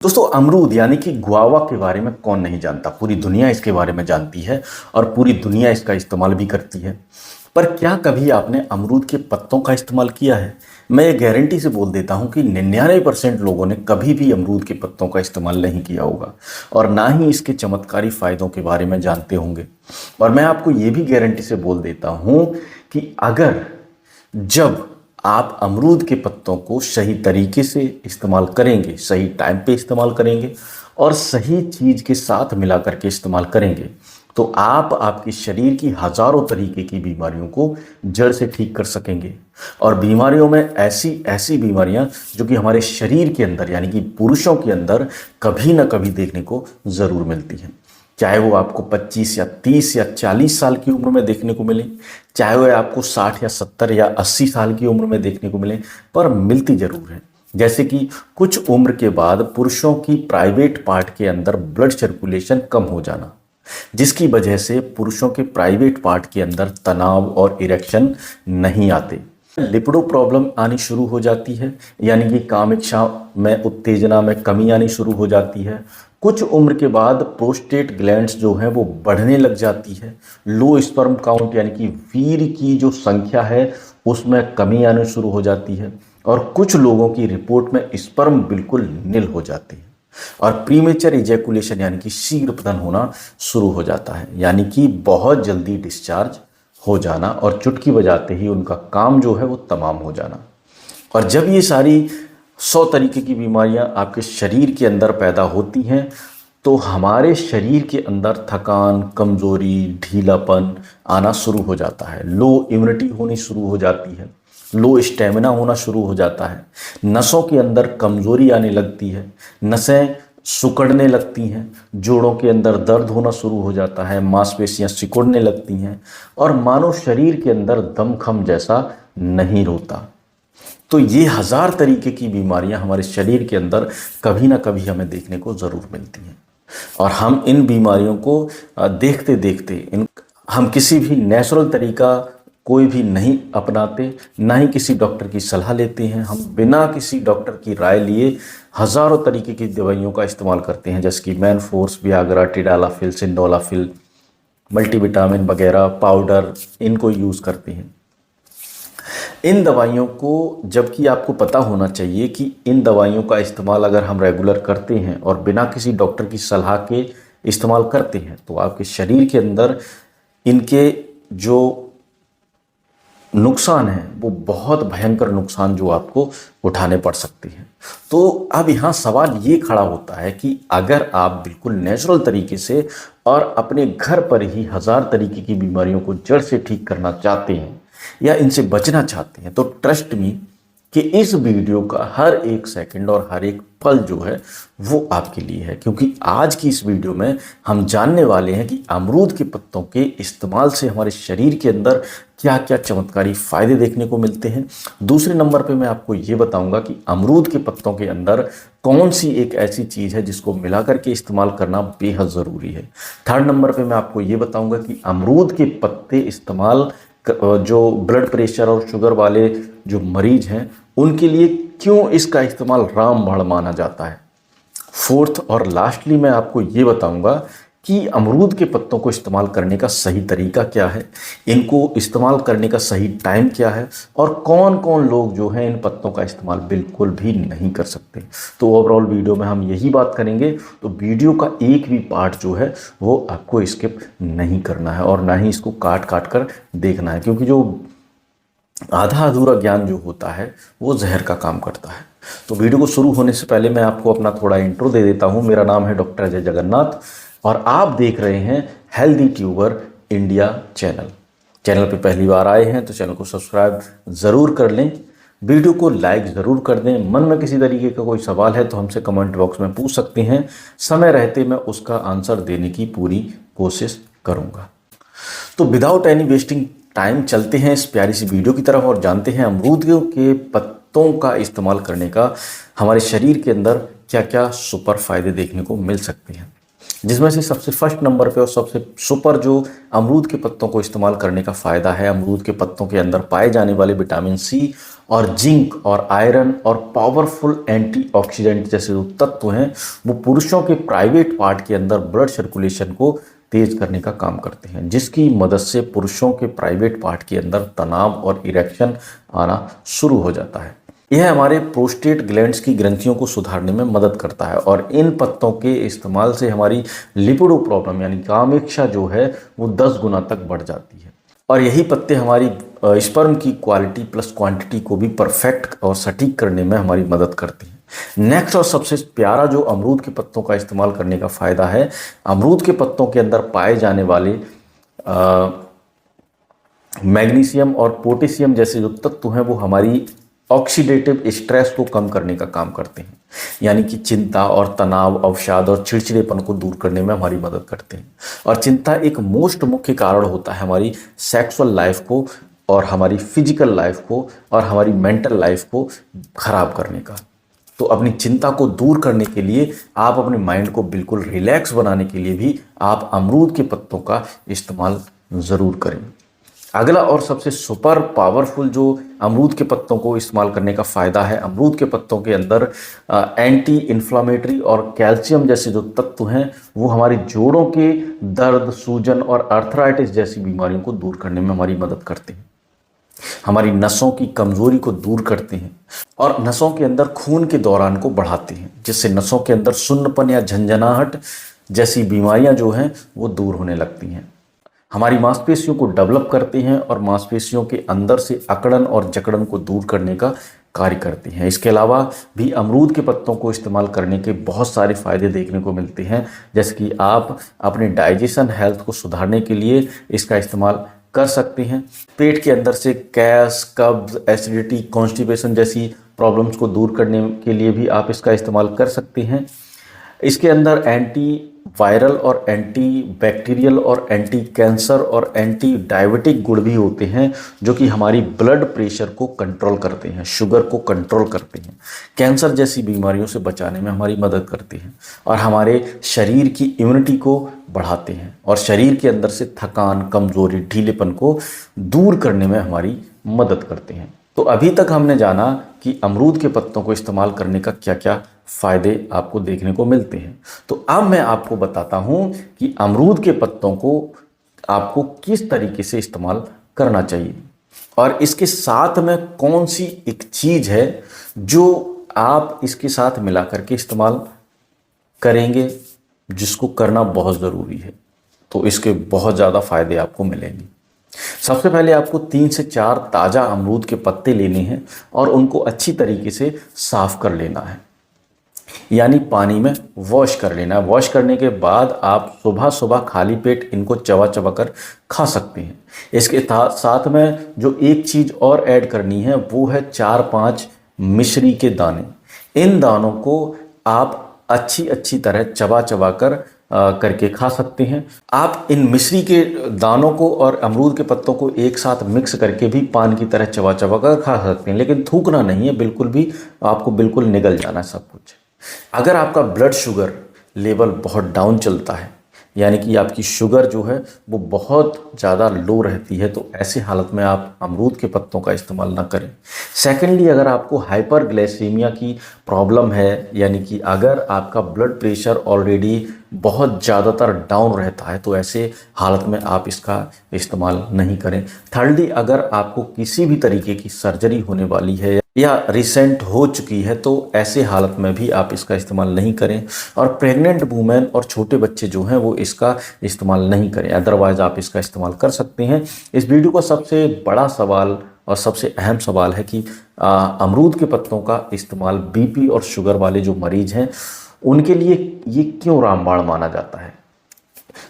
दोस्तों अमरूद यानी कि गुआवा के बारे में कौन नहीं जानता। पूरी दुनिया इसके बारे में जानती है और पूरी दुनिया इसका इस्तेमाल भी करती है। पर क्या कभी आपने अमरूद के पत्तों का इस्तेमाल किया है? मैं ये गारंटी से बोल देता हूँ कि 99% लोगों ने कभी भी अमरूद के पत्तों का इस्तेमाल नहीं किया होगा और ना ही इसके चमत्कारी फ़ायदों के बारे में जानते होंगे। और मैं आपको ये भी गारंटी से बोल देता हूँ कि अगर जब आप अमरूद के पत्तों को सही तरीके से इस्तेमाल करेंगे, सही टाइम पे इस्तेमाल करेंगे और सही चीज़ के साथ मिला करके इस्तेमाल करेंगे, तो आप आपके शरीर की हज़ारों तरीके की बीमारियों को जड़ से ठीक कर सकेंगे। और बीमारियों में ऐसी ऐसी बीमारियां जो कि हमारे शरीर के अंदर यानी कि पुरुषों के अंदर कभी ना कभी देखने को ज़रूर मिलती हैं। चाहे वो आपको 25 या 30 या 40 साल की उम्र में देखने को मिले, चाहे वो आपको 60 या 70 या 80 साल की उम्र में देखने को मिले, पर मिलती जरूर है। जैसे कि कुछ उम्र के बाद पुरुषों की प्राइवेट पार्ट के अंदर ब्लड सर्कुलेशन कम हो जाना, जिसकी वजह से पुरुषों के प्राइवेट पार्ट के अंदर तनाव और इरेक्शन नहीं आते। लिपिडो प्रॉब्लम आनी शुरू हो जाती है, यानी कि काम इच्छा में उत्तेजना में कमी आनी शुरू हो जाती है। कुछ उम्र के बाद प्रोस्टेट ग्लैंड्स जो हैं वो बढ़ने लग जाती है। लो स्पर्म काउंट यानी कि वीर्य की जो संख्या है उसमें कमी आनी शुरू हो जाती है और कुछ लोगों की रिपोर्ट में स्पर्म बिल्कुल निल हो जाते हैं और प्रीमेचर इजैकुलेशन यानी कि शीघ्र पतन होना शुरू हो जाता है, यानी कि बहुत जल्दी डिस्चार्ज हो जाना और चुटकी बजाते ही उनका काम जो है वो तमाम हो जाना। और जब ये सारी 100 तरीके की बीमारियां आपके शरीर के अंदर पैदा होती हैं तो हमारे शरीर के अंदर थकान, कमज़ोरी, ढीलापन आना शुरू हो जाता है। लो इम्यूनिटी होनी शुरू हो जाती है, लो स्टेमिना होना शुरू हो जाता है, नसों के अंदर कमज़ोरी आने लगती है, नसें सिकुड़ने लगती हैं, जोड़ों के अंदर दर्द होना शुरू हो जाता है, मांसपेशियां सिकुड़ने लगती हैं और मानव शरीर के अंदर दमखम जैसा नहीं होता। तो ये 1000 तरीके की बीमारियां हमारे शरीर के अंदर कभी ना कभी हमें देखने को ज़रूर मिलती हैं और हम इन बीमारियों को देखते देखते हम किसी भी नेचुरल तरीका कोई भी नहीं अपनाते, ना ही किसी डॉक्टर की सलाह लेते हैं। हम बिना किसी डॉक्टर की राय लिए हज़ारों तरीके की दवाइयों का इस्तेमाल करते हैं, जैसे कि मैनफोर्स, वियाग्रा, टिडालाफिल, सिंडोलाफिल, मल्टीविटामिन वगैरह पाउडर, इनको यूज़ करते हैं। इन दवाइयों को, जबकि आपको पता होना चाहिए कि इन दवाइयों का इस्तेमाल अगर हम रेगुलर करते हैं और बिना किसी डॉक्टर की सलाह के इस्तेमाल करते हैं तो आपके शरीर के अंदर इनके जो नुकसान है वो बहुत भयंकर नुकसान जो आपको उठाने पड़ सकते हैं। तो अब यहाँ सवाल ये खड़ा होता है कि अगर आप बिल्कुल नेचुरल तरीके से और अपने घर पर ही 1000 तरीके की बीमारियों को जड़ से ठीक करना चाहते हैं या इनसे बचना चाहते हैं तो ट्रस्ट मी कि इस वीडियो का हर एक सेकंड और हर एक पल जो है वो आपके लिए है, क्योंकि आज की इस वीडियो में हम जानने वाले हैं कि अमरूद के पत्तों के इस्तेमाल से हमारे शरीर के अंदर क्या क्या चमत्कारी फ़ायदे देखने को मिलते हैं। दूसरे नंबर पे मैं आपको ये बताऊंगा कि अमरूद के पत्तों के अंदर कौन सी एक ऐसी चीज़ है जिसको मिला करके इस्तेमाल करना बेहद ज़रूरी है। थर्ड नंबर पर मैं आपको ये बताऊँगा कि अमरूद के पत्ते इस्तेमाल जो ब्लड प्रेशर और शुगर वाले जो मरीज हैं उनके लिए क्यों इसका इस्तेमाल रामबाण माना जाता है। फोर्थ और लास्टली मैं आपको ये बताऊंगा कि अमरूद के पत्तों को इस्तेमाल करने का सही तरीका क्या है, इनको इस्तेमाल करने का सही टाइम क्या है और कौन कौन लोग जो हैं इन पत्तों का इस्तेमाल बिल्कुल भी नहीं कर सकते। तो ओवरऑल वीडियो में हम यही बात करेंगे, तो वीडियो का एक भी पार्ट जो है वो आपको स्किप नहीं करना है और ना ही इसको काट काट कर देखना है, क्योंकि जो आधा अधूरा ज्ञान जो होता है वो जहर का काम करता है। तो वीडियो को शुरू होने से पहले मैं आपको अपना थोड़ा इंट्रो दे देता हूँ। मेरा नाम है डॉक्टर अजय जगन्नाथ और आप देख रहे हैं हेल्दी ट्यूबर इंडिया चैनल पे पहली बार आए हैं तो चैनल को सब्सक्राइब ज़रूर कर लें, वीडियो को लाइक ज़रूर कर दें। मन में किसी तरीके का कोई सवाल है तो हमसे कमेंट बॉक्स में पूछ सकते हैं, समय रहते मैं उसका आंसर देने की पूरी कोशिश करूँगा। तो विदाउट एनी वेस्टिंग टाइम चलते हैं इस प्यारी सी वीडियो की तरफ और जानते हैं अमरूद के पत्तों का इस्तेमाल करने का हमारे शरीर के अंदर क्या क्या सुपर फायदे देखने को मिल सकते हैं। जिसमें से सबसे फर्स्ट नंबर पे और सबसे सुपर जो अमरूद के पत्तों को इस्तेमाल करने का फ़ायदा है, अमरूद के पत्तों के अंदर पाए जाने वाले विटामिन सी और जिंक और आयरन और पावरफुल एंटीऑक्सीडेंट जैसे जो तत्व हैं वो पुरुषों के प्राइवेट पार्ट के अंदर ब्लड सर्कुलेशन को तेज करने का काम करते हैं, जिसकी मदद से पुरुषों के प्राइवेट पार्ट के अंदर तनाव और इरेक्शन आना शुरू हो जाता है। यह हमारे प्रोस्टेट ग्लैंड्स की ग्रंथियों को सुधारने में मदद करता है और इन पत्तों के इस्तेमाल से हमारी लिपिडो प्रॉब्लम यानी कामेच्छा जो है वो 10 गुना तक बढ़ जाती है। और यही पत्ते हमारी स्पर्म की क्वालिटी प्लस क्वांटिटी को भी परफेक्ट और सटीक करने में हमारी मदद करती है। नेक्स्ट और सबसे प्यारा जो अमरूद के पत्तों का इस्तेमाल करने का फ़ायदा है, अमरूद के पत्तों के अंदर पाए जाने वाले मैग्नीशियम और पोटेशियम जैसे जो तत्व हैं वो हमारी ऑक्सीडेटिव स्ट्रेस को कम करने का काम करते हैं, यानी कि चिंता और तनाव, अवसाद और चिड़चिड़ेपन को दूर करने में हमारी मदद करते हैं। और चिंता एक मोस्ट मुख्य कारण होता है हमारी सेक्सुअल लाइफ को और हमारी फिजिकल लाइफ को और हमारी मेंटल लाइफ को खराब करने का। तो अपनी चिंता को दूर करने के लिए, आप अपने माइंड को बिल्कुल रिलैक्स बनाने के लिए भी आप अमरूद के पत्तों का इस्तेमाल ज़रूर करें। अगला और सबसे सुपर पावरफुल जो अमरूद के पत्तों को इस्तेमाल करने का फ़ायदा है, अमरूद के पत्तों के अंदर एंटी इन्फ्लामेटरी और कैल्शियम जैसे जो तत्व हैं वो हमारी जोड़ों के दर्द, सूजन और आर्थराइटिस जैसी बीमारियों को दूर करने में हमारी मदद करते हैं, हमारी नसों की कमज़ोरी को दूर करते हैं और नसों के अंदर खून के दौरान को बढ़ाते हैं, जिससे नसों के अंदर सुन्नपन या झंझनाहट जैसी बीमारियां जो हैं वो दूर होने लगती हैं। हमारी मांसपेशियों को डेवलप करते हैं और मांसपेशियों के अंदर से अकड़न और जकड़न को दूर करने का कार्य करते हैं। इसके अलावा भी अमरूद के पत्तों को इस्तेमाल करने के बहुत सारे फ़ायदे देखने को मिलते हैं, जैसे कि आप अपने डाइजेशन हेल्थ को सुधारने के लिए इसका इस्तेमाल कर सकते हैं। पेट के अंदर से गैस, कब्ज, एसिडिटी, कॉन्स्टिपेशन जैसी प्रॉब्लम्स को दूर करने के लिए भी आप इसका इस्तेमाल कर सकते हैं। इसके अंदर एंटी वायरल और एंटी बैक्टीरियल और एंटी कैंसर और एंटी डायबिटिक गुण भी होते हैं, जो कि हमारी ब्लड प्रेशर को कंट्रोल करते हैं, शुगर को कंट्रोल करते हैं, कैंसर जैसी बीमारियों से बचाने में हमारी मदद करते हैं और हमारे शरीर की इम्यूनिटी को बढ़ाते हैं और शरीर के अंदर से थकान, कमज़ोरी, ढीलेपन को दूर करने में हमारी मदद करते हैं। तो अभी तक हमने जाना कि अमरूद के पत्तों को इस्तेमाल करने का क्या क्या फ़ायदे आपको देखने को मिलते हैं। तो अब मैं आपको बताता हूं कि अमरूद के पत्तों को आपको किस तरीके से इस्तेमाल करना चाहिए और इसके साथ में कौन सी एक चीज़ है जो आप इसके साथ मिला करके इस्तेमाल करेंगे, जिसको करना बहुत ज़रूरी है। तो इसके बहुत ज़्यादा फ़ायदे आपको मिलेंगे। सबसे पहले आपको 3 से 4 ताज़ा अमरूद के पत्ते लेने हैं और उनको अच्छी तरीके से साफ़ कर लेना है, यानी पानी में वॉश कर लेना है। वॉश करने के बाद आप सुबह सुबह खाली पेट इनको चबा चबा कर खा सकते हैं। इसके साथ में जो एक चीज़ और ऐड करनी है वो है 4-5 मिश्री के दाने। इन दानों को आप अच्छी तरह चबा चबा कर करके खा सकते हैं। आप इन मिश्री के दानों को और अमरूद के पत्तों को एक साथ मिक्स करके भी पान की तरह चबा चबा कर खा सकते हैं, लेकिन थूकना नहीं है बिल्कुल भी, आपको बिल्कुल निगल जाना है सब कुछ। अगर आपका ब्लड शुगर लेवल बहुत डाउन चलता है, यानी कि आपकी शुगर जो है वो बहुत ज़्यादा लो रहती है, तो ऐसे हालत में आप अमरूद के पत्तों का इस्तेमाल ना करें। सेकेंडली, अगर आपको हाइपरग्लाइसीमिया की प्रॉब्लम है, यानी कि अगर आपका ब्लड प्रेशर ऑलरेडी बहुत ज़्यादातर डाउन रहता है, तो ऐसे हालत में आप इसका इस्तेमाल नहीं करें। थर्डली, अगर आपको किसी भी तरीके की सर्जरी होने वाली है या रिसेंट हो चुकी है, तो ऐसे हालत में भी आप इसका इस्तेमाल नहीं करें। और प्रेग्नेंट वूमेन और छोटे बच्चे जो हैं वो इसका इस्तेमाल नहीं करें, अदरवाइज़ आप इसका इस्तेमाल कर सकते हैं। इस वीडियो का सबसे बड़ा सवाल और सबसे अहम सवाल है कि अमरूद के पत्तों का इस्तेमाल बीपी और शुगर वाले जो मरीज़ हैं उनके लिए ये क्यों रामबाण माना जाता है।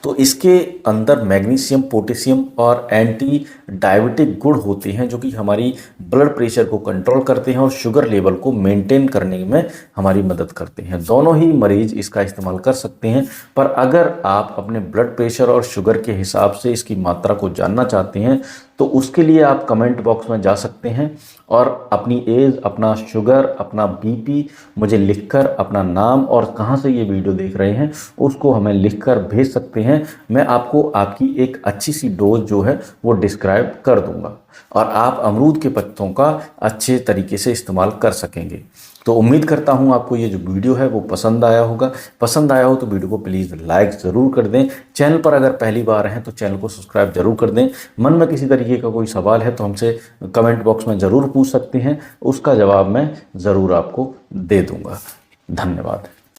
तो इसके अंदर मैग्नीशियम, पोटेशियम और एंटी डायबिटिक गुण होते हैं, जो कि हमारी ब्लड प्रेशर को कंट्रोल करते हैं और शुगर लेवल को मेंटेन करने में हमारी मदद करते हैं। दोनों ही मरीज इसका इस्तेमाल कर सकते हैं, पर अगर आप अपने ब्लड प्रेशर और शुगर के हिसाब से इसकी मात्रा को जानना चाहते हैं तो उसके लिए आप कमेंट बॉक्स में जा सकते हैं और अपनी एज, अपना शुगर, अपना बीपी मुझे लिखकर, अपना नाम और कहाँ से ये वीडियो देख रहे हैं उसको हमें लिखकर भेज सकते हैं। सकते हैं, मैं आपको आपकी एक अच्छी सी डोज जो है वो डिस्क्राइब कर दूंगा और आप अमरूद के पत्तों का अच्छे तरीके से इस्तेमाल कर सकेंगे। तो उम्मीद करता हूँ आपको ये जो वीडियो है वो पसंद आया होगा। पसंद आया हो तो वीडियो को प्लीज़ लाइक ज़रूर कर दें। चैनल पर अगर पहली बार हैं तो चैनल को सब्सक्राइब जरूर कर दें। मन में किसी तरीके का कोई सवाल है तो हमसे कमेंट बॉक्स में ज़रूर पूछ सकते हैं, उसका जवाब मैं ज़रूर आपको दे दूँगा। धन्यवाद।